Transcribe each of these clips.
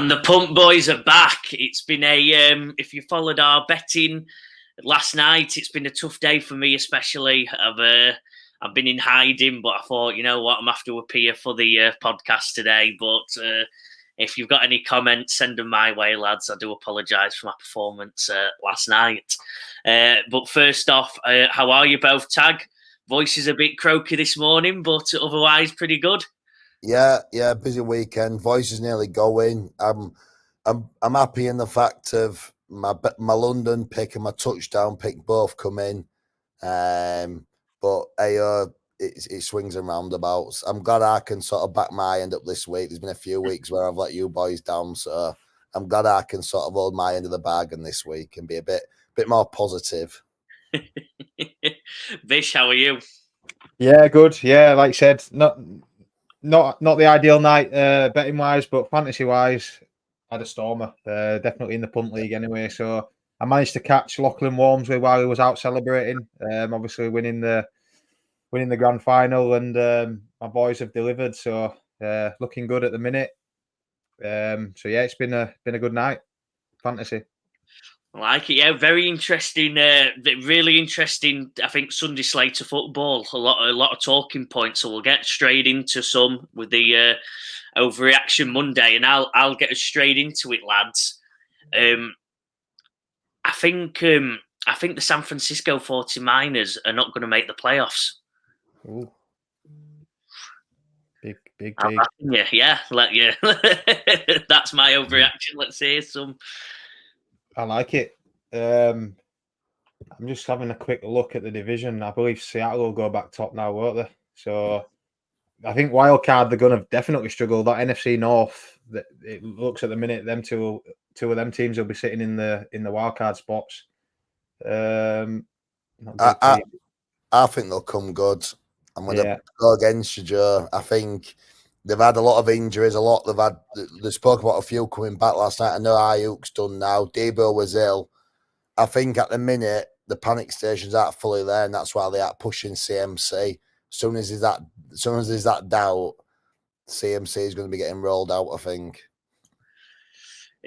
And the Punt Boys are back. It's been if you followed our betting last night, it's been a tough day for me, especially. I've been in hiding, but I thought, you know what, I'm after to appear for the podcast today. But if you've got any comments, send them my way, lads. I do apologise for my performance last night. But first off, how are you both, Tag? Voice is a bit croaky this morning, but otherwise pretty good. Yeah, busy weekend. Voice is nearly going. I'm happy in the fact of my London pick and my touchdown pick both come in. But it swings and roundabouts. I'm glad I can sort of back my end up this week. There's been a few weeks where I've let you boys down, so I'm glad I can sort of hold my end of the bargain this week and be a bit more positive. Vish, how are you? Yeah, good. Yeah, like I said, not the ideal night betting wise, but fantasy wise, I had a stormer. Definitely in the Punt League anyway. So I managed to catch Lachlan Walmsley while he was out celebrating. Obviously winning the grand final, and my boys have delivered. So looking good at the minute. So yeah, it's been a good night, fantasy. I like it, yeah. Very interesting, really interesting. I think Sunday slate of football. A lot of talking points. So we'll get straight into some with the Overreaction Monday, and I'll get straight into it, lads. I think the San Francisco 49ers are not going to make the playoffs. Ooh. Big. Yeah. That's my overreaction. Let's hear some. I like it. I'm just having a quick look at the division. I believe Seattle will go back top now, won't they? So I think wildcard, they're going to definitely struggle. That NFC North, it looks at the minute, them two of them teams will be sitting in the wildcard spots. I think they'll come good. I'm going to go against you, Joe. I think they've had a lot of injuries. They spoke about a few coming back last night. I know Ayuk's done now. Debo was ill. I think at the minute the panic stations aren't fully there, and that's why they are pushing CMC. As soon as there's that doubt, CMC is going to be getting rolled out, I think.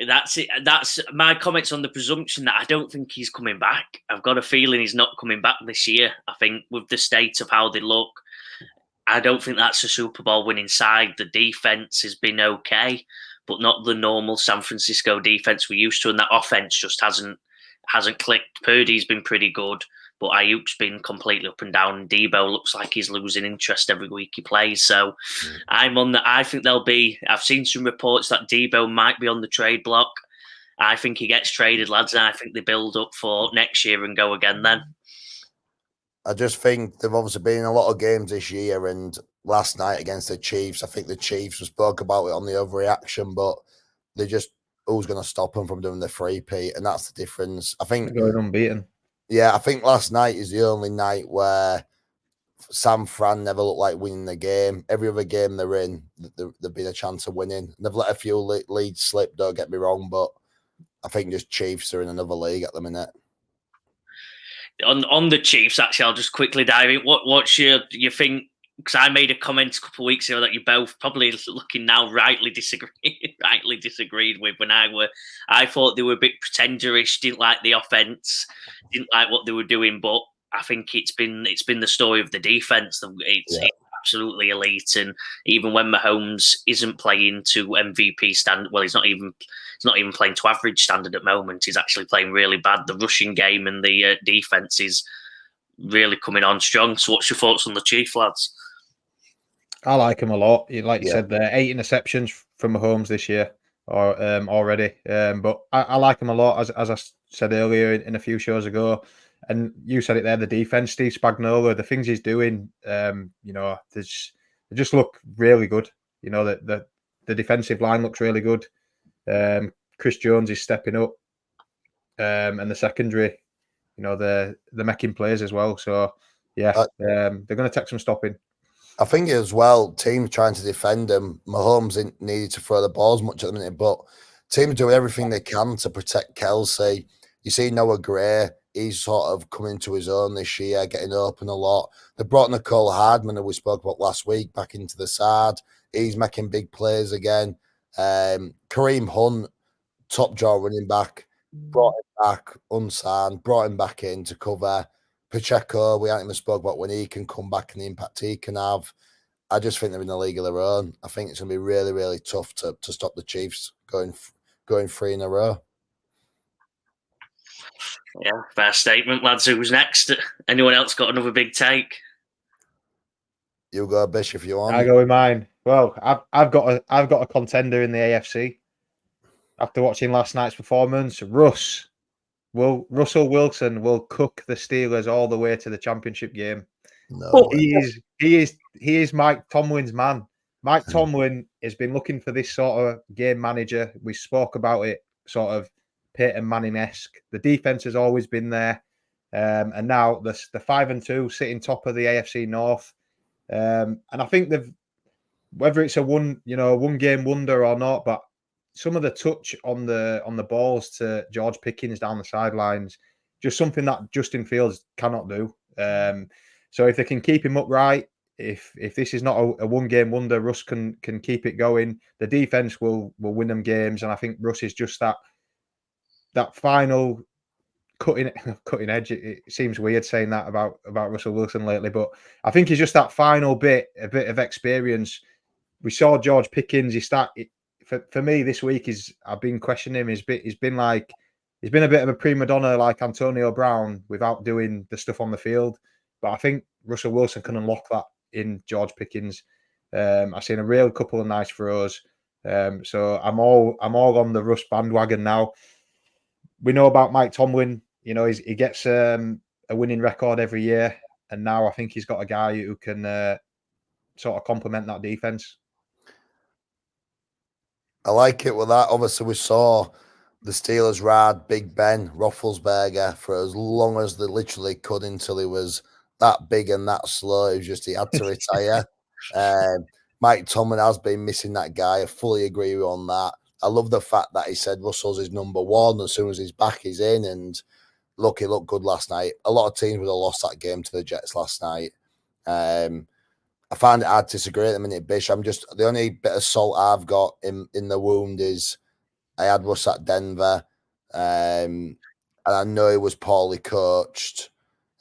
That's it. That's my comments on the presumption that I don't think he's coming back. I've got a feeling he's not coming back this year. I think with the state of how they look, I don't think that's a Super Bowl winning side. The defense has been okay, but not the normal San Francisco defense we're used to, and that offense just hasn't clicked. Purdy's been pretty good, but Ayuk's been completely up and down. Debo looks like he's losing interest every week he plays. So I'm on that. I think I've seen some reports that Debo might be on the trade block. I think he gets traded, lads, and I think they build up for next year and go again then. I just think they've obviously been in a lot of games this year, and last night against the Chiefs, I think the Chiefs spoke about it on the overreaction, but they just, who's going to stop them from doing the three-peat? And that's the difference. I think going unbeaten. Yeah, I think last night is the only night where San Fran never looked like winning the game. Every other game they're in, there'd been a chance of winning. They've let a few leads slip, don't get me wrong, but I think just Chiefs are in another league at the minute. On the Chiefs, actually, I'll just quickly dive in. What's you think? Because I made a comment a couple of weeks ago that you both probably looking now rightly disagreed with when I thought they were a bit pretenderish, didn't like the offense, didn't like what they were doing, but I think it's been the story of the defense. It's absolutely elite, and even when Mahomes isn't playing to MVP standard, well, he's not even playing to average standard at the moment. He's actually playing really bad. The rushing game and the defense is really coming on strong. So, what's your thoughts on the Chiefs, lads? I like him a lot. Like you said, there 8 interceptions from Mahomes this year already. But I like him a lot, as I said earlier in a few shows ago. And you said it there, the defense, Steve Spagnuolo, the things he's doing, they just look really good. You know, the defensive line looks really good. Chris Jones is stepping up, and the secondary, they're making plays as well. So they're going to take some stopping. I think as well, teams trying to defend him. Mahomes needed to throw the ball as much at the minute, but teams do everything they can to protect Kelsey. You see Noah Gray, he's sort of coming to his own this year, getting open a lot. They brought Nicole Hardman, who we spoke about last week, back into the side. He's making big plays again. Kareem Hunt, top jaw running back, brought him back unsigned, brought him back in to cover. Pacheco, we haven't even spoke about when he can come back and the impact he can have. I just think they're in a league of their own. I think it's going to be really, really tough to stop the Chiefs going 3 in a row. Yeah, fair statement, lads. Who's next? Anyone else got another big take? You go, Bish, if you want. I go with mine. Well, I've got a contender in the AFC. After watching last night's performance, Russell Wilson will cook the Steelers all the way to the championship game. No, he is Mike Tomlin's man. Mike Tomlin has been looking for this sort of game manager. We spoke about it, sort of Peyton Manning-esque. The defense has always been there, and now the 5-2 sitting top of the AFC North. And I think whether it's a one game wonder or not, but some of the touch on the balls to George Pickens down the sidelines, just something that Justin Fields cannot do. So if they can keep him upright, if this is not a one game wonder, Russ can keep it going. The defense will win them games, and I think Russ is just that final cutting edge. It seems weird saying that about Russell Wilson lately, but I think he's just that final bit, a bit of experience. We saw George Pickens. For me this week I've been questioning him. He's been a bit of a prima donna like Antonio Brown without doing the stuff on the field. But I think Russell Wilson can unlock that in George Pickens. I've seen a real couple of nice throws. So I'm all on the Russ bandwagon now. We know about Mike Tomlin. You know, he gets a winning record every year, and now I think he's got a guy who can sort of complement that defense. I like it with that. Obviously, we saw the Steelers ride Big Ben Roethlisberger for as long as they literally could until he was that big and that slow. It was just he had to retire. Mike Tomlin has been missing that guy. I fully agree on that. I love the fact that he said Russell's his number one. As soon as he's back, he's in. And look, he looked good last night. A lot of teams would have lost that game to the Jets last night. I find it hard to disagree at the minute, Bish. I'm just the only bit of salt I've got in the wound is I had Russ at Denver, and I know he was poorly coached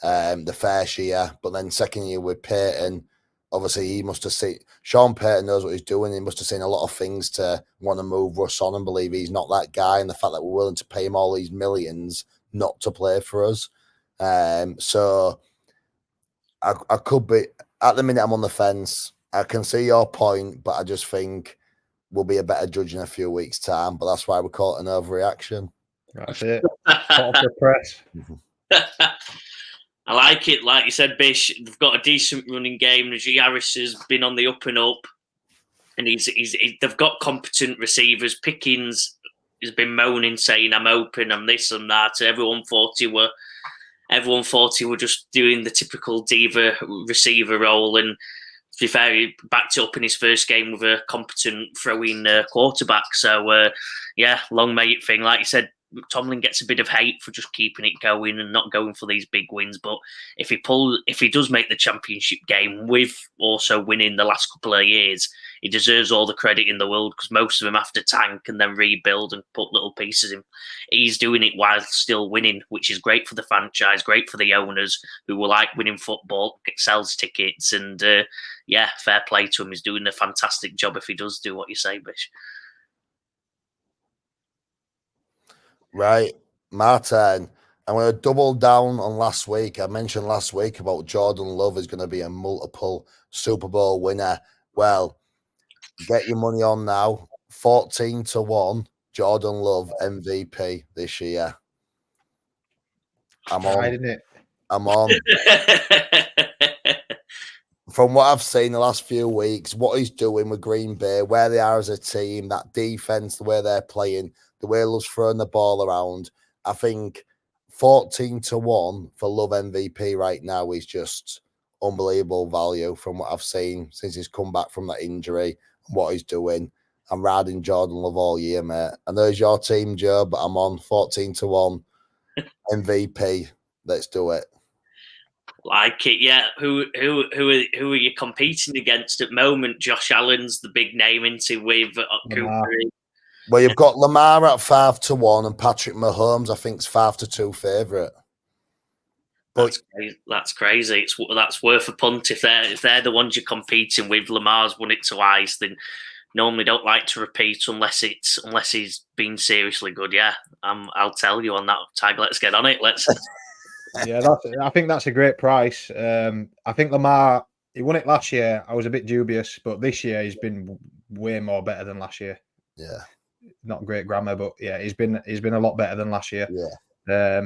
the first year, but then second year with Peyton, obviously he must have seen Sean Payton knows what he's doing. He must have seen a lot of things to want to move Russ on and believe he's not that guy, and the fact that we're willing to pay him all these millions not to play for us. So I could be. At the minute, I'm on the fence. I can see your point, but I just think we'll be a better judge in a few weeks' time. But that's why we call it an overreaction. That's it. Hot off the press. I like it. Like you said, Bish, they've got a decent running game. Najee Harris has been on the up and up, and they've got competent receivers. Pickens has been moaning, saying, "I'm open, I'm this, I'm that." Everyone thought he were just doing the typical diva receiver role, and to be fair, he backed it up in his first game with a competent throwing quarterback. So, long may it thing. Like you said, Tomlin gets a bit of hate for just keeping it going and not going for these big wins. But if he does make the championship game with also winning the last couple of years, he deserves all the credit in the world, because most of them have to tank and then rebuild and put little pieces in. He's doing it while still winning, which is great for the franchise, great for the owners who will like winning football, sells tickets, and fair play to him. He's doing a fantastic job if he does do what you say, Bish. Right, Martin. I'm going to double down on last week. I mentioned last week about Jordan Love is going to be a multiple Super Bowl winner. Well, get your money on now. 14-1, Jordan Love MVP this year. I'm on. Isn't it? I'm on. From what I've seen the last few weeks, what he's doing with Green Bay, where they are as a team, that defense, the way they're playing, the way Love's throwing the ball around, I think 14-1 for Love MVP right now is just unbelievable value from what I've seen since he's come back from that injury and what he's doing. I'm riding Jordan Love all year, mate. I know it's your team, Joe, but I'm on 14-1 MVP. Let's do it. Like it, yeah. Who are you competing against at the moment? Josh Allen's the big name into with Cooper. Well, you've got Lamar at 5-1 and Patrick Mahomes, I think, is 5-2 favourite. That's crazy. That's worth a punt if they're the ones you're competing with. Lamar's won it twice. Then normally don't like to repeat unless he's been seriously good. Yeah, I'll tell you on that tag. Let's get on it. Let's. Yeah, I think that's a great price. I think Lamar, he won it last year. I was a bit dubious, but this year he's been way more better than last year. Yeah, not great grammar, but yeah, he's been a lot better than last year. Yeah.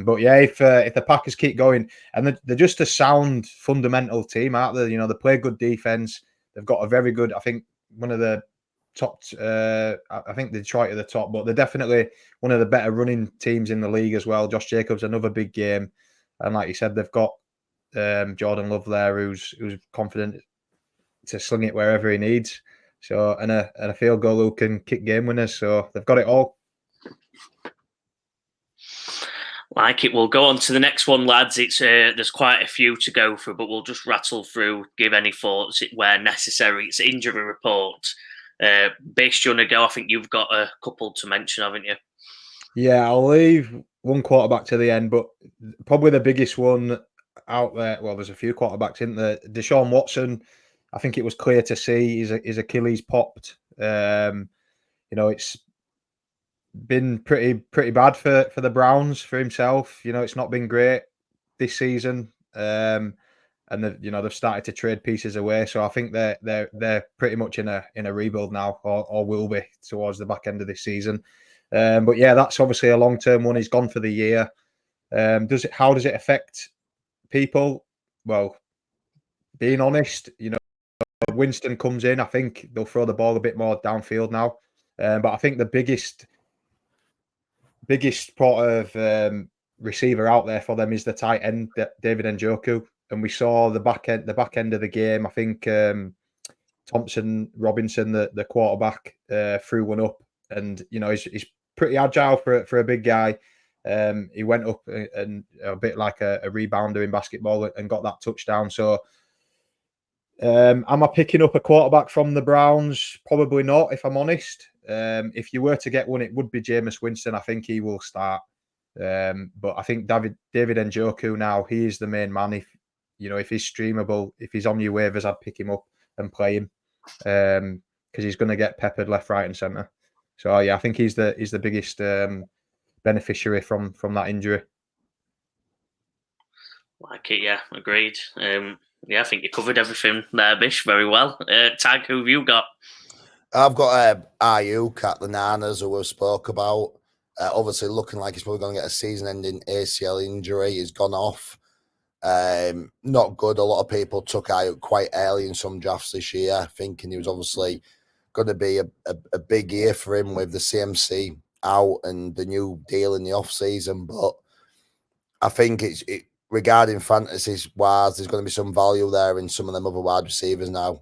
But yeah, if the Packers keep going, and they're just a sound fundamental team, aren't they? You know, they play good defense. They've got a very good, I think, one of the top. I think Detroit are the top, but they're definitely one of the better running teams in the league as well. Josh Jacobs, another big game, and like you said, they've got Jordan Love there, who's confident to sling it wherever he needs. So and a field goal who can kick game winners. So they've got it all. Like it. We'll go on to the next one, lads. It's there's quite a few to go through, but we'll just rattle through, give any thoughts where necessary. It's injury report. Bish, do you want to go? I think you've got a couple to mention, haven't you? Yeah, I'll leave one quarterback to the end, but probably the biggest one out there. Well, there's a few quarterbacks in there. Deshaun Watson, I think it was clear to see his Achilles popped. You know, it's been pretty bad for the Browns, for himself. You know, it's not been great this season. And they've started to trade pieces away. So I think they're pretty much in a rebuild now, or will be towards the back end of this season. But yeah, that's obviously a long-term one. He's gone for the year. How does it affect people? Well, being honest, you know, Winston comes in, I think they'll throw the ball a bit more downfield now. But I think the biggest sort of receiver out there for them is the tight end, David Njoku. And we saw the back end of the game. I think Thompson Robinson, the quarterback, threw one up, and you know he's pretty agile for a big guy. He went up and a bit like a rebounder in basketball and got that touchdown. So, am I picking up a quarterback from the Browns? Probably not, if I'm honest. If you were to get one, it would be Jameis Winston. I think he will start. But I think David Njoku now, he is the main man. If he's streamable, if he's on your waivers, I'd pick him up and play him because he's going to get peppered left, right, and centre. So yeah, I think he's the biggest beneficiary from that injury. Like it, yeah, agreed. Yeah, I think you covered everything there, Bish, very well. Tag, who have you got? I've got Ayuk at the Niners, who we spoke about. Obviously, looking like he's probably going to get a season-ending ACL injury. He's gone off. Not good. A lot of people took Ayuk quite early in some drafts this year, thinking he was obviously going to be a big year for him with the CMC out and the new deal in the off-season. But I think regarding fantasies-wise, there's going to be some value there in some of them other wide receivers now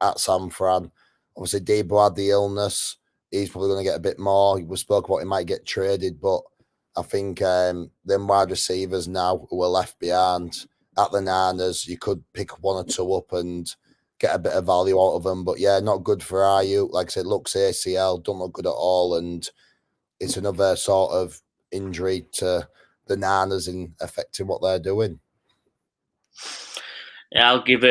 at San Fran. Obviously, Debo had the illness. He's probably going to get a bit more. We spoke about he might get traded, but I think them wide receivers now who are left behind at the Niners, you could pick one or two up and get a bit of value out of them. But yeah, not good for Ayuk. Like I said, looks ACL, don't look good at all. And it's another sort of injury to the Niners in affecting what they're doing. Yeah, I'll give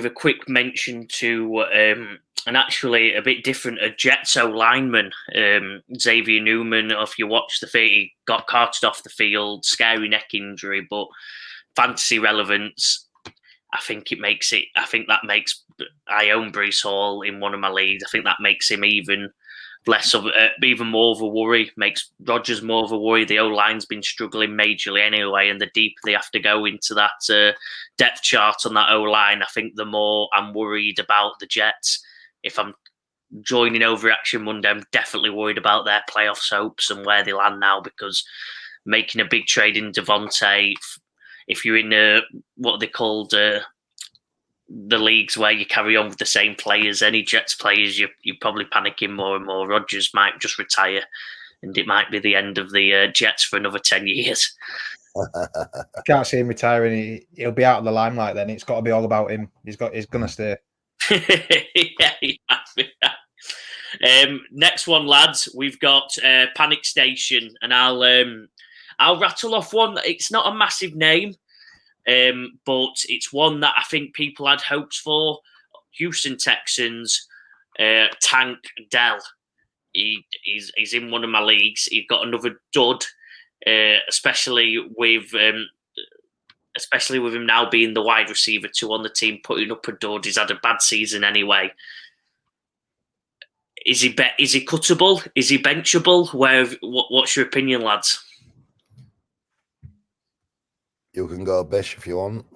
a quick mention to and actually a bit different, a Jets lineman, Xavier Newman. If you watch the field, he got carted off the field, scary neck injury, but fantasy relevance. I think that makes. I own Breece Hall in one of my leagues. I think that makes him even less of even more of a worry. Makes Rodgers more of a worry. The O-line's been struggling majorly anyway, and the deeper they have to go into that depth chart on that O-line, I think the more I'm worried about the Jets. If I'm joining Overreaction Monday, I'm definitely worried about their playoff hopes and where they land now, because making a big trade in Devontae, if you're in what they called the leagues where you carry on with the same players, any Jets players, you're probably panicking more and more. Rodgers might just retire, and it might be the end of the Jets for another 10 years. I can't see him retiring. He'll be out of the limelight then. It's got to be all about him. He's going to stay. Next one, lads. We've got Panic Station, and I'll rattle off one. It's not a massive name, but it's one that I think people had hopes for. Houston Texans, Tank Dell. He's in one of my leagues. He got another dud, especially with him now being the wide receiver 2 on the team, putting up a dud. He's had a bad season anyway. Is he cuttable? Is he benchable? What's your opinion, lads? You can go Bish if you want.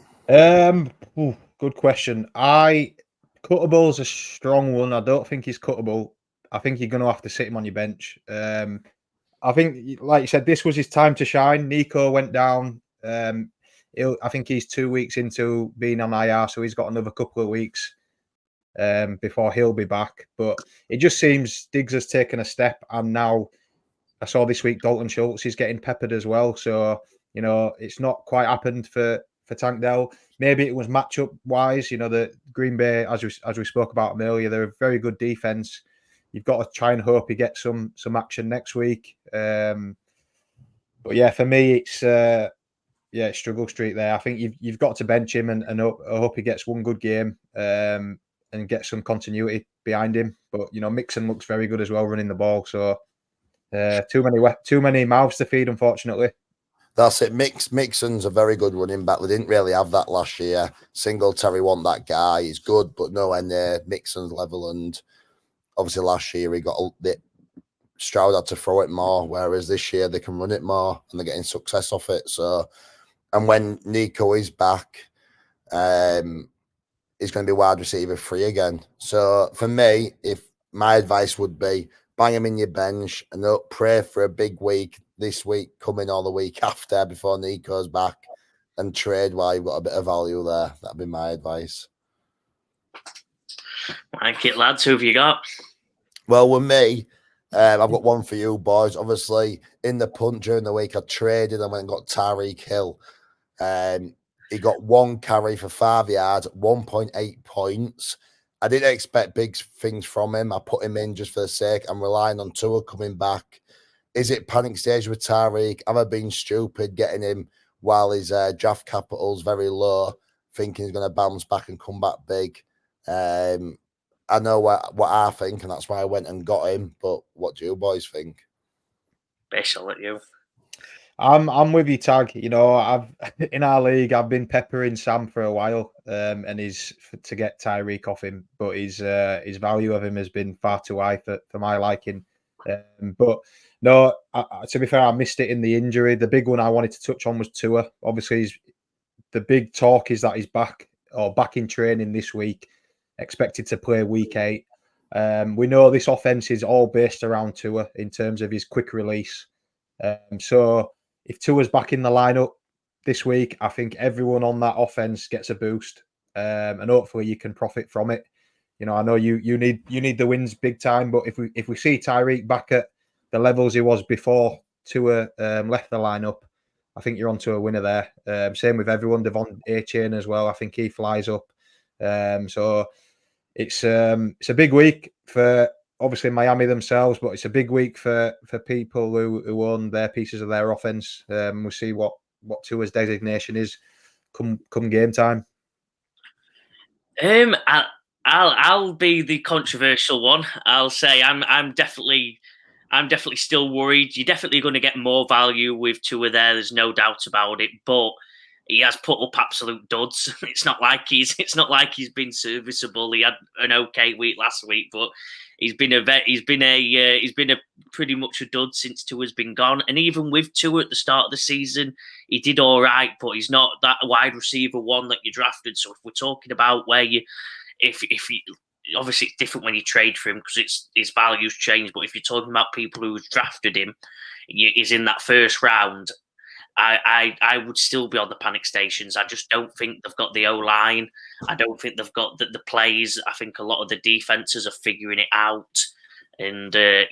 Good question. Cuttable's a strong one. I don't think he's cuttable. I think you're going to have to sit him on your bench. I think, like you said, this was his time to shine. Nico went down. I think he's 2 weeks into being on IR, so he's got another couple of weeks before he'll be back. But it just seems Diggs has taken a step, and now I saw this week Dalton Schultz is getting peppered as well. So, it's not quite happened for Tank Dell. Maybe it was matchup wise. The Green Bay, as we spoke about them earlier, they're a very good defense. You've got to try and hope he gets some action next week. But yeah, for me, it's struggle street there. I think you've got to bench him and I hope he gets one good game and get some continuity behind him. But Mixon looks very good as well running the ball. So too many mouths to feed, unfortunately. That's it. Mixon's a very good running back. They didn't really have that last year. Singletary wasn't that guy. He's good, but nowhere near Mixon's level. And obviously last year he got a bit Stroud had to throw it more, whereas this year they can run it more and they're getting success off it. So, and when Nico is back, he's going to be wide receiver 3 again. So for me, if my advice would be bang him in your bench and pray for a big week this week coming or the week after before Nico's back, and trade while you've got a bit of value there. That'd be my advice. Thank you, lads. Who have you got? Well, with me, I've got one for you boys. Obviously, in the punt during the week, I traded and went and got Tyreek Hill. He got 1 carry for 5 yards, 1.8 points. I didn't expect big things from him. I put him in just for the sake. I'm relying on Tua coming back. Is it panic stage with Tyreek? Have I been stupid getting him while his draft capital's very low, thinking he's going to bounce back and come back big? I know what I think, and that's why I went and got him. But what do you boys think? Bish, I'll let you. I'm with you, Tag. I've in our league, I've been peppering Sam for a while, and to get Tyreek off him, but his value of him has been far too high for my liking. But no, to be fair, I missed it in the injury. The big one I wanted to touch on was Tua. Obviously, the big talk is that he's back in training this week, expected to play week 8. We know this offense is all based around Tua in terms of his quick release. So if Tua's back in the lineup this week, I think everyone on that offense gets a boost, and hopefully you can profit from it. I know you need the wins big time, but if we see Tyreek back at the levels he was before Tua left the lineup, I think you're onto a winner there. Same with everyone, Devon A-Chain as well. I think he flies up. So it's a big week for obviously Miami themselves, but it's a big week for people who own their pieces of their offense. We'll see what Tua's designation is come game time. I'll be the controversial one. I'll say I'm definitely still worried. You're definitely going to get more value with Tua there. There's no doubt about it. But he has put up absolute duds. It's not like he's been serviceable. He had an okay week last week, but he's been a pretty much a dud since Tua's been gone. And even with Tua at the start of the season, he did all right, but he's not that wide receiver 1 that you drafted. So if we're talking about where obviously it's different when you trade for him because his values change. But if you're talking about people who drafted him, he's in that first round. I would still be on the panic stations. I just don't think they've got the O-line. I don't think they've got the plays. I think a lot of the defenses are figuring it out. And I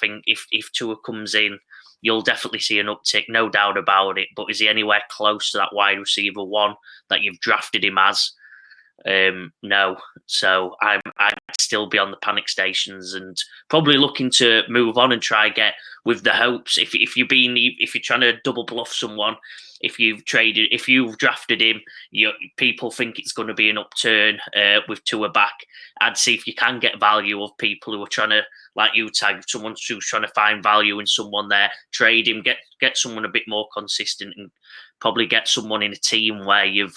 think if Tua comes in, you'll definitely see an uptick, no doubt about it. But is he anywhere close to that wide receiver one that you've drafted him as? No. So I'd still be on the panic stations and probably looking to move on and try get with the hopes. If you're trying to double bluff someone, if you've drafted him, people think it's going to be an upturn with Tua back. I'd see if you can get value of people who are trying to, like you tag, someone who's trying to find value in someone there, trade him, get someone a bit more consistent, and probably get someone in a team where you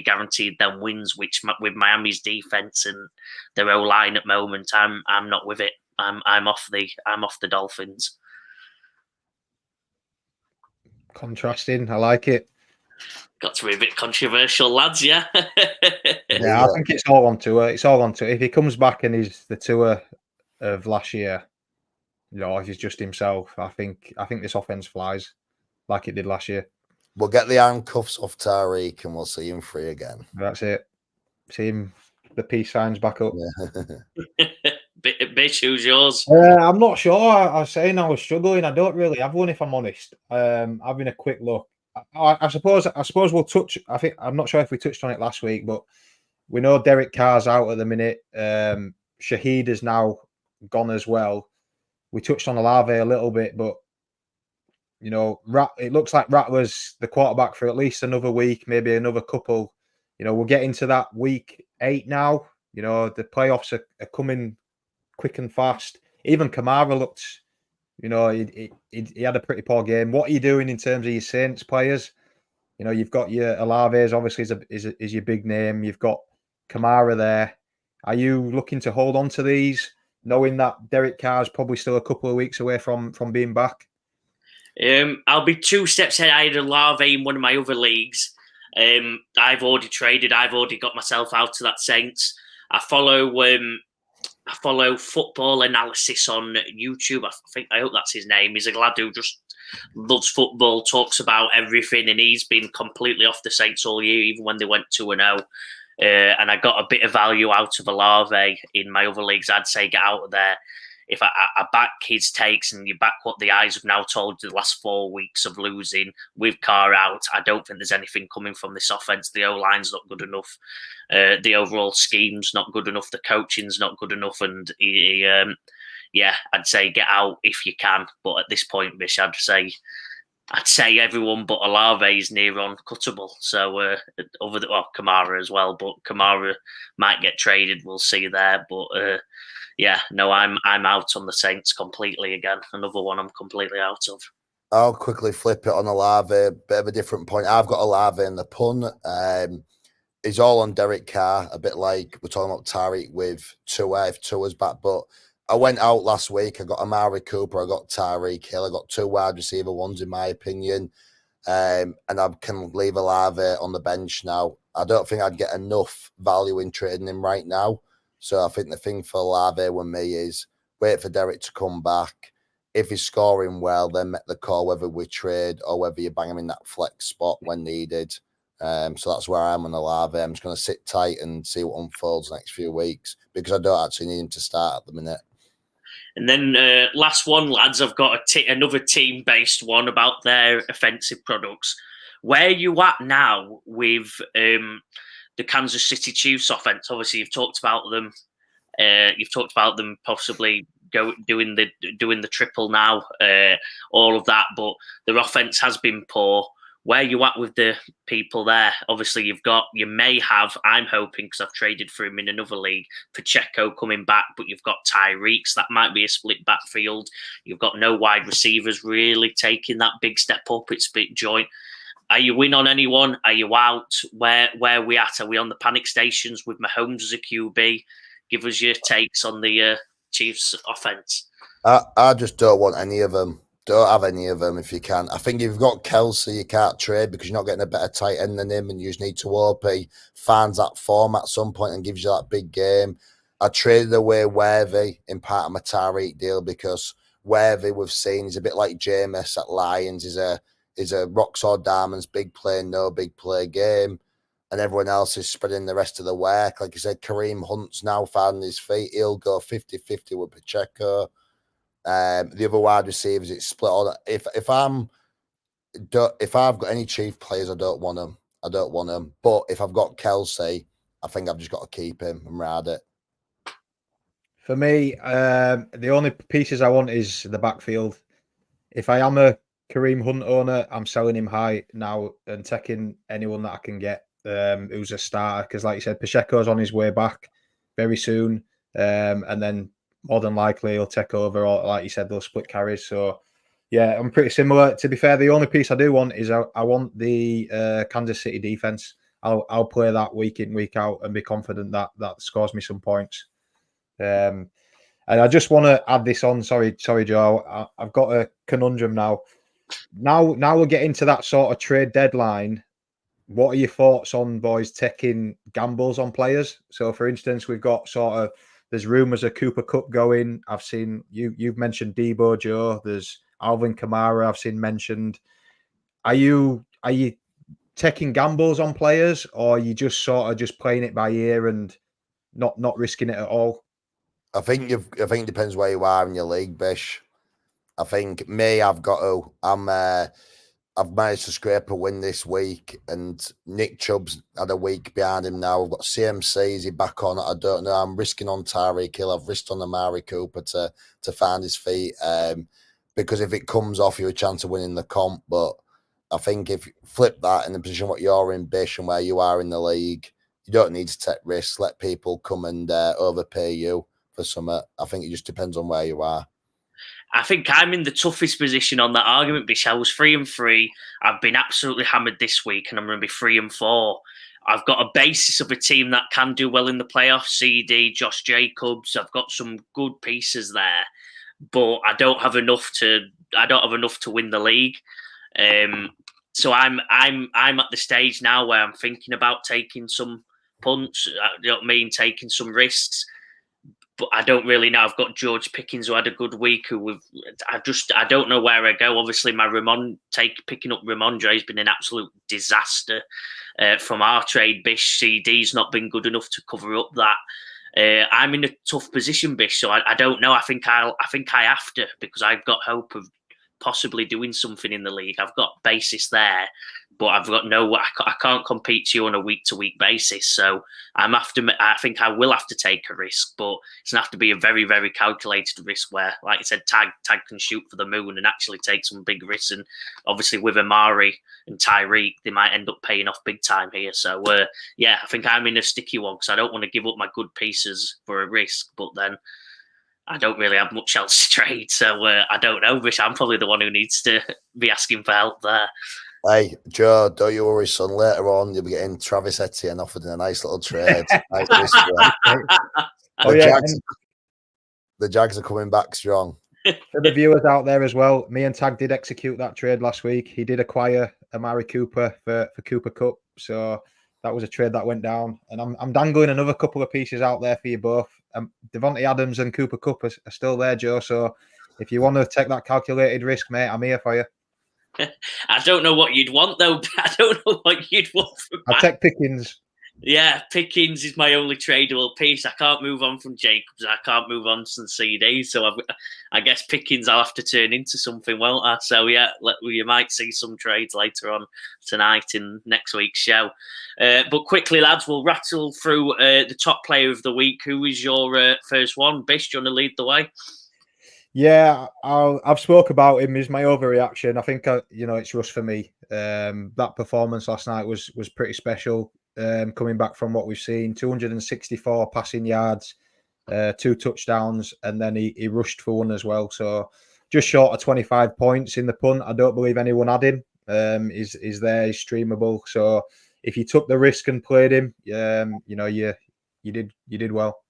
guaranteed them wins. Which with Miami's defense and their O-line at the moment, I'm not with it. I'm off the Dolphins. Contrasting, I like it. Got to be a bit controversial, lads. Yeah. Yeah, I think it's all on Tua. It's all on Tua. If he comes back and he's the Tua of last year, if he's just himself, I think this offense flies like it did last year. We'll get the handcuffs off Tyreek and we'll see him free again. That's it. See him, the peace signs back up. Yeah. Bitch, who's yours? I'm not sure. I was saying I was struggling. I don't really have one, if I'm honest. Having a quick look. I suppose we'll touch. I'm not sure if we touched on it last week, but we know Derek Carr's out at the minute. Shaheed is now gone as well. We touched on Olave a little bit, but it looks like Rattler's the quarterback for at least another week, maybe another couple. We're getting to that week 8 now. The playoffs are coming quick and fast. Even Kamara looked, he had a pretty poor game. What are you doing in terms of your Saints players? You've got your Olaves, obviously, is your big name. You've got Kamara there. Are you looking to hold on to these, knowing that Derek Carr's probably still a couple of weeks away from being back? I'll be 2 steps ahead. I had Olave in one of my other leagues. I've already traded. I've already got myself out to that Saints. I follow football analysis on YouTube. I hope that's his name. He's a lad who just loves football, talks about everything, and he's been completely off the Saints all year, even when they went 2-0. And I got a bit of value out of Olave in my other leagues. I'd say get out of there. If I back his takes and you back what the eyes have now told you the last 4 weeks of losing with Carr out, I don't think there's anything coming from this offense. The O-line's not good enough. The overall scheme's not good enough. The coaching's not good enough. And I'd say get out if you can. But at this point, Bish, I'd say everyone but Olave is near uncuttable. So Kamara as well, but Kamara might get traded. We'll see there. But I'm out on the Saints completely again. Another one I'm completely out of. I'll quickly flip it on Olave. Bit of a different point. I've got Olave in the pun. He's all on Derek Carr, a bit like we're talking about Tyreek with Tua, if Tua's back. But I went out last week. I got Amari Cooper. I got Tyreek Hill. I got 2 wide receiver ones, in my opinion. And I can leave Olave on the bench now. I don't think I'd get enough value in trading him right now. So I think the thing for Olave with me is wait for Derek to come back. If he's scoring well, then make the call whether we trade or whether you bang him in that flex spot when needed. So that's where I'm on Olave. I'm just going to sit tight and see what unfolds the next few weeks because I don't actually need him to start at the minute. And then last one, lads, I've got another team-based one about their offensive products. Where are you at now with the Kansas City Chiefs offense? Obviously, you've talked about them. You've talked about them possibly doing the triple now, all of that. But their offense has been poor. Where are you at with the people there? Obviously, you may have, I'm hoping, because I've traded for him in another league, Pacheco coming back, but you've got Tyreek, so that might be a split backfield. You've got no wide receivers really taking that big step up. It's a bit joint. Are you in on anyone? Are you out? Where are we at? Are we on the panic stations with Mahomes as a QB? Give us your takes on the Chiefs offense. I just don't want any of them. Don't have any of them if you can. I think if you've got Kelsey, you can't trade because you're not getting a better tight end than him, and you just need to hope he finds that form at some point and gives you that big game. I traded away Waiver in part of my Tyreek deal because Waiver we've seen is a bit like Jameis at Lions. Is a rocks or diamonds, big play, no big play game, and everyone else is spreading the rest of the work. Like you said, Kareem Hunt's now found his feet. He'll go 50-50 with Pacheco. The other wide receivers, it's split. All if I've got any Chief players, I don't want them. But if I've got Kelsey, I think I've just got to keep him and ride it. For me, the only pieces I want is the backfield. If I am a Kareem Hunt owner, I'm selling him high now and taking anyone that I can get who's a starter. Because like you said, Pacheco's on his way back very soon. And then more than likely he'll take over, or like you said, they'll split carries. So yeah, I'm pretty similar. To be fair, the only piece I do want is I want the Kansas City defense. I'll play that week in, week out and be confident that scores me some points. And I just want to add this on. Sorry, Joe. I've got a conundrum now. Now we're getting to that sort of trade deadline. What are your thoughts on boys taking gambles on players? So, for instance, we've got there's rumours of Cooper Kupp going. I've seen you've mentioned Debo, Joe. There's Alvin Kamara I've seen mentioned. Are you taking gambles on players, or are you just just playing it by ear and not risking it at all? I think it depends where you are in your league, Bish. I think me, I've managed to scrape a win this week, and Nick Chubb's had a week behind him now. I've got CMC. Is he back on? I don't know. I'm risking on Tyreek Hill. I've risked on Amari Cooper to find his feet. Because if it comes off, you have a chance of winning the comp. But I think if you flip that in the position what you're in, Bish, and where you are in the league, you don't need to take risks. Let people come and overpay you for something. I think it just depends on where you are. I think I'm in the toughest position on that argument, Bish. I was 3-3. I've been absolutely hammered this week, and I'm going to be 3-4. I've got a basis of a team that can do well in the playoffs. CD, Josh Jacobs. I've got some good pieces there, but I don't have enough to win the league. So I'm at the stage now where I'm thinking about taking some punts. You know what I mean? Taking some risks. But I don't really know. I've got George Pickens, who had a good week. I don't know where I go. Obviously, my picking up Ramondre has been an absolute disaster from our trade. Bish, CD's not been good enough to cover up that. I'm in a tough position, Bish. So I don't know. I think I have to, because I've got hope of possibly doing something in the league. I've got basis there, but I've got I can't compete to you on a week-to-week basis. So I think I will have to take a risk, but it's going to have to be a very, very calculated risk where, like I said, Tag can shoot for the moon and actually take some big risks. And obviously with Amari and Tyreek, they might end up paying off big time here. So I think I'm in a sticky one, because I don't want to give up my good pieces for a risk, but then I don't really have much else to trade. So I don't know, Rich. I'm probably the one who needs to be asking for help there. Hey, Joe, don't you worry, son. Later on, you'll be getting Travis Etienne offered in a nice little trade. The Jags are coming back strong. For the viewers out there as well, me and Tag did execute that trade last week. He did acquire Amari Cooper for Cooper Kupp. So that was a trade that went down. And I'm dangling another couple of pieces out there for you both. Devontae Adams and Cooper Kupp are still there, Joe. So if you want to take that calculated risk, mate, I'm here for you. I don't know what you'd want, though. I don't know what you'd want from I'll take Pickens. Yeah, Pickens is my only tradable piece. I can't move on from Jacobs. I can't move on from CD. So I guess Pickens I'll have to turn into something, won't I? So yeah, you might see some trades later on tonight in next week's show. But quickly, lads, we'll rattle through the top player of the week. Who is your first one? Bish, do you want to lead the way? Yeah, I've spoke about him. He's my overreaction. I think it's Russ for me. That performance last night was pretty special. Coming back from what we've seen, 264 passing yards, 2 touchdowns, and then he rushed for 1 as well. So just short of 25 points in the punt. I don't believe anyone had him. He's there, he's streamable. So if you took the risk and played him, you did well.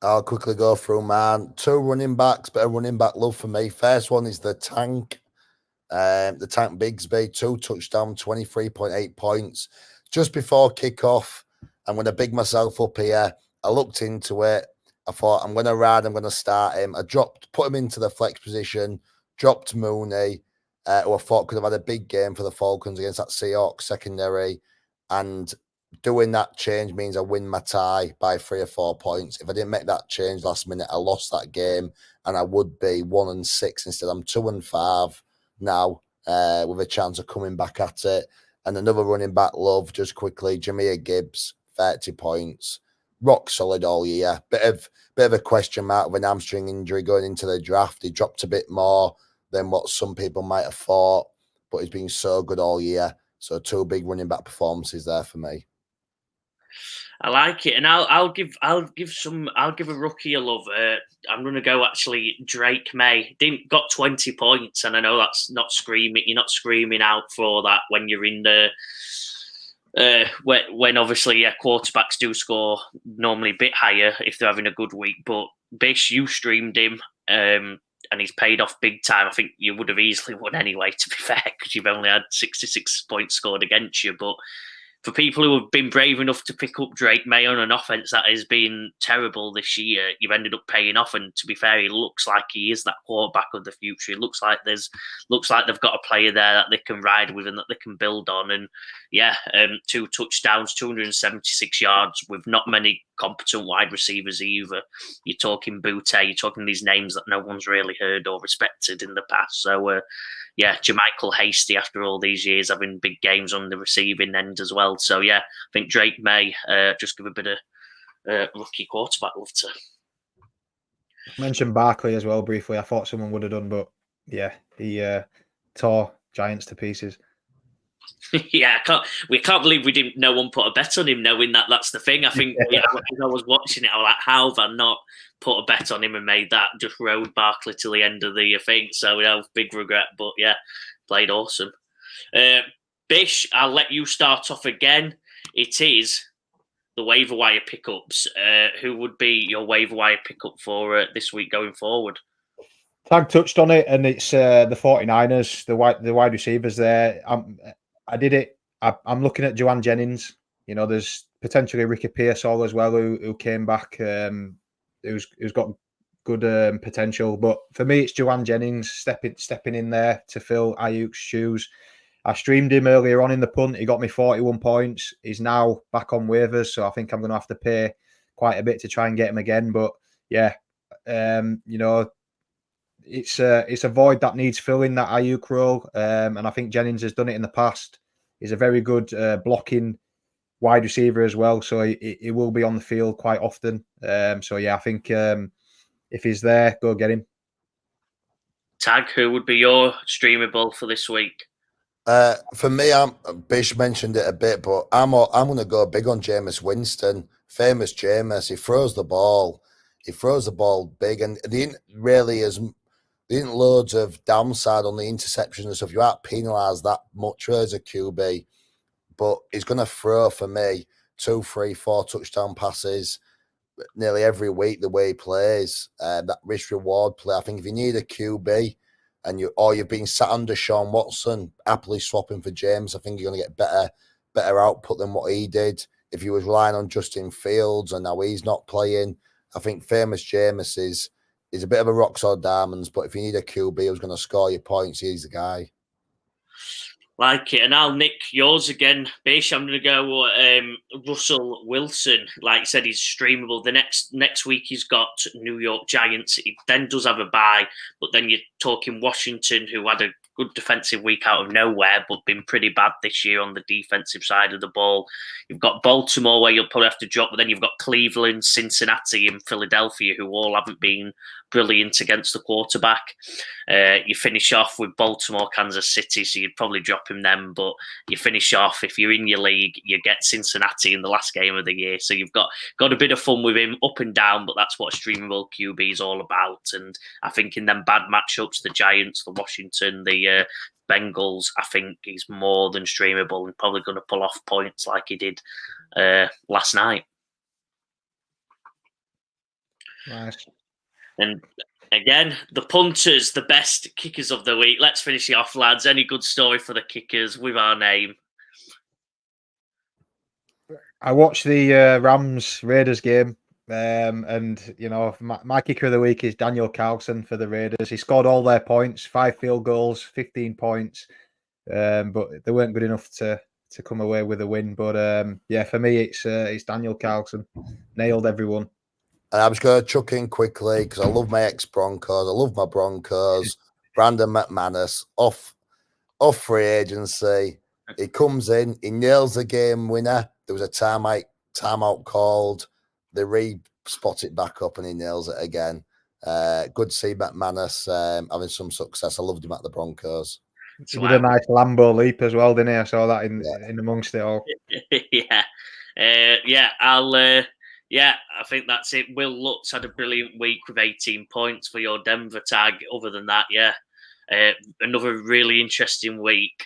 I'll quickly go through, man. 2 running backs, bit of running back love for me. First one is the Tank. The Tank Bigsby, 2 touchdowns, 23.8 points. Just before kickoff, I'm going to big myself up here. I looked into it. I thought, I'm going to start him. I put him into the flex position, dropped Mooney, who I thought could have had a big game for the Falcons against that Seahawks secondary. And doing that change means I win my tie by 3 or 4 points. If I didn't make that change last minute, I lost that game, and I would be 1-6 instead. I'm 2-5 now, with a chance of coming back at it. And another running back, love, just quickly, Jahmyr Gibbs, 30 points, rock solid all year. Bit of a question mark with an hamstring injury going into the draft. He dropped a bit more than what some people might have thought, but he's been so good all year. So 2 big running back performances there for me. I like it, and I'll give a rookie a love. I'm going to go actually Drake May. Got 20 points, and I know that's not screaming. You're not screaming out for that when you're in the when obviously quarterbacks do score normally a bit higher if they're having a good week. But Bish, you streamed him, and he's paid off big time. I think you would have easily won anyway, to be fair, because you've only had 66 points scored against you, but for people who have been brave enough to pick up Drake May on an offense that has been terrible this year, you've ended up paying off. And to be fair, he looks like he is that quarterback of the future. It looks like they've got a player there that they can ride with and that they can build on. And 2 touchdowns, 276 yards with not many competent wide receivers either. You're talking Butte, you're talking these names that no one's really heard or respected in the past. So Jermichael Hasty, after all these years, having big games on the receiving end as well. So, I think Drake May just give a bit of rookie quarterback love to. I mentioned Barkley as well briefly. I thought someone would have done, but he tore Giants to pieces. We can't believe no one put a bet on him, knowing that that's the thing. I think as I was watching it, I was like, how have I not put a bet on him and made that? Just rode Barkley till the end of the thing. So, big regret, but played awesome. Bish, I'll let you start off again. It is the waiver wire pickups. Who would be your waiver wire pickup for this week going forward? Tag touched on it, and it's the 49ers, the wide receivers there. I did it. I'm looking at Joanne Jennings. There's potentially Ricky Pearsall as well, who came back, who's got good potential. But for me, it's Joanne Jennings stepping in there to fill Ayuk's shoes. I streamed him earlier on in the punt. He got me 41 points. He's now back on waivers, so I think I'm going to have to pay quite a bit to try and get him again. But it's a void that needs filling, that Ayuk role, and I think Jennings has done it in the past. He's a very good blocking wide receiver as well, so he will be on the field quite often. I think if he's there, go get him. Tag, who would be your streamable for this week? For me, Bish mentioned it a bit, but I'm going to go big on Jameis Winston. Famous Jameis. He throws the ball big, and there isn't loads of downside on the interceptions and stuff. You aren't penalised that much as a QB, but he's going to throw, for me, 2, 3, 4 touchdown passes nearly every week the way he plays. That risk-reward play. I think if you need a QB and you've been sat under Sean Watson, happily swapping for James, I think you're going to get better output than what he did. If you was relying on Justin Fields and now he's not playing, I think famous Jameis is a bit of a rock solid diamonds, but if you need a QB who's going to score your points, he's the guy. Like it. And I'll nick yours again, Bish. I'm going to go Russell Wilson. Like I said, he's streamable. The next week he's got New York Giants. He then does have a bye, but then you're talking Washington, who had a good defensive week out of nowhere, but been pretty bad this year on the defensive side of the ball. You've got Baltimore, where you'll probably have to drop, but then you've got Cleveland, Cincinnati, and Philadelphia, who all haven't been brilliant against the quarterback. You finish off with Baltimore, Kansas City, so you'd probably drop him then, but you finish off, if you're in your league, you get Cincinnati in the last game of the year, so you've got a bit of fun with him up and down, but that's what streamable QB is all about. And I think in them bad matchups, the Giants, the Washington, the Bengals, I think he's more than streamable and probably going to pull off points like he did last night. Nice. And again, the punters, the best kickers of the week. Let's finish it off, lads. Any good story for the kickers with our name? I watched the Rams-Raiders game, and my kicker of the week is Daniel Carlson for the Raiders. He scored all their points, 5 field goals, 15 points, but they weren't good enough to to come away with a win. But yeah, for me, it's Daniel Carlson. Nailed everyone. And I'm just going to chuck in quickly because I love my ex-Broncos. I love my Broncos. Brandon McManus off free agency. He comes in. He nails the game winner. There was a timeout called. They re-spot it back up and he nails it again. Good to see McManus having some success. I loved him at the Broncos. He did a nice Lambo leap as well, didn't he? I saw that in amongst it all. Yeah, I think that's it. Will Lutz had a brilliant week with 18 points for your Denver tag. Other than that, another really interesting week.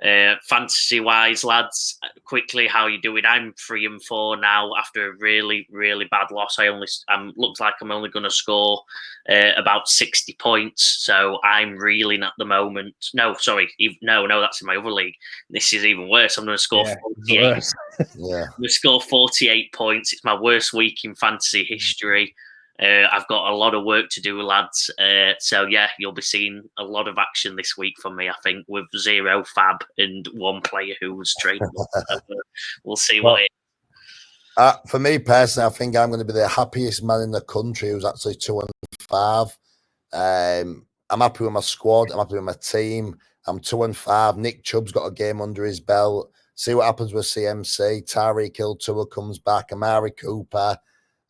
Fantasy-wise, lads, quickly, how you doing? I'm 3-4 now after a really, really bad loss. Looks like I'm only going to score about 60 points. So I'm reeling at the moment. No, sorry, no, that's in my other league. This is even worse. I'm going to score 48. Yeah, I'm going to score 48 points. It's my worst week in fantasy history. I've got a lot of work to do, lads. So, yeah, you'll be seeing a lot of action this week from me, I think, with 0 fab and one player who was traded. We'll see what it is. For me personally, I think I'm going to be the happiest man in the country who's actually 2-5. I'm happy with my squad. I'm happy with my team. I'm 2-5. Nick Chubb's got a game under his belt. See what happens with CMC. Tyreek Hill Tua comes back. Amari Cooper.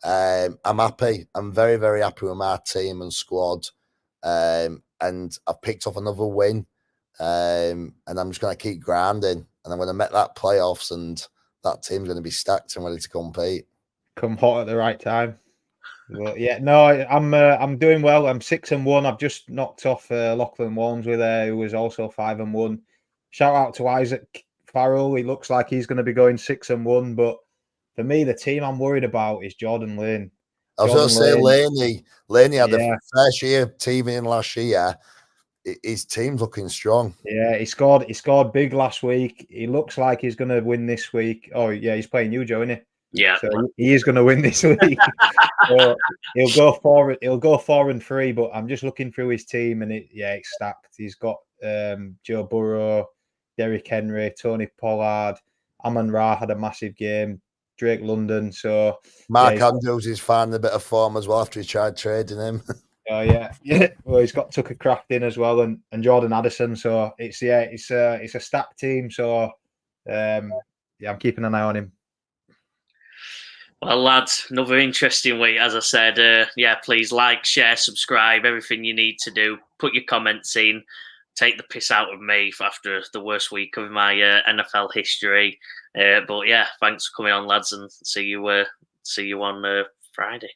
I'm happy. I'm very, very happy with my team and squad. And I've picked off another win. And I'm just going to keep grinding. And I'm going to make that playoffs. And that team's going to be stacked and ready to compete. Come hot at the right time. But yeah, no, I'm doing well. I'm 6-1. I've just knocked off Lachlan Walms who was also 5-1. Shout out to Isaac Farrell. He looks like he's going to be going 6-1, but for me, the team I'm worried about is Jordan Lane. I was going to say Laney had the first year team in last year. His team's looking strong. Yeah, he scored big last week. He looks like he's going to win this week. Oh yeah, he's playing you, Joe, isn't he? Yeah, so he is going to win this week. So he'll go 4-3. But I'm just looking through his team, and it's stacked. He's got Joe Burrow, Derrick Henry, Tony Pollard, Amon-Ra had a massive game. Drake London. So Mark Andrews is finding a bit of form as well after he tried trading him. Oh yeah. Well, he's got Tucker Kraft in as well, and Jordan Addison. So it's a stacked team. So I'm keeping an eye on him. Well, lads, another interesting week. As I said, please like, share, subscribe, everything you need to do. Put your comments in. Take the piss out of me after the worst week of my NFL history. But yeah, thanks for coming on, lads, and see you on Friday.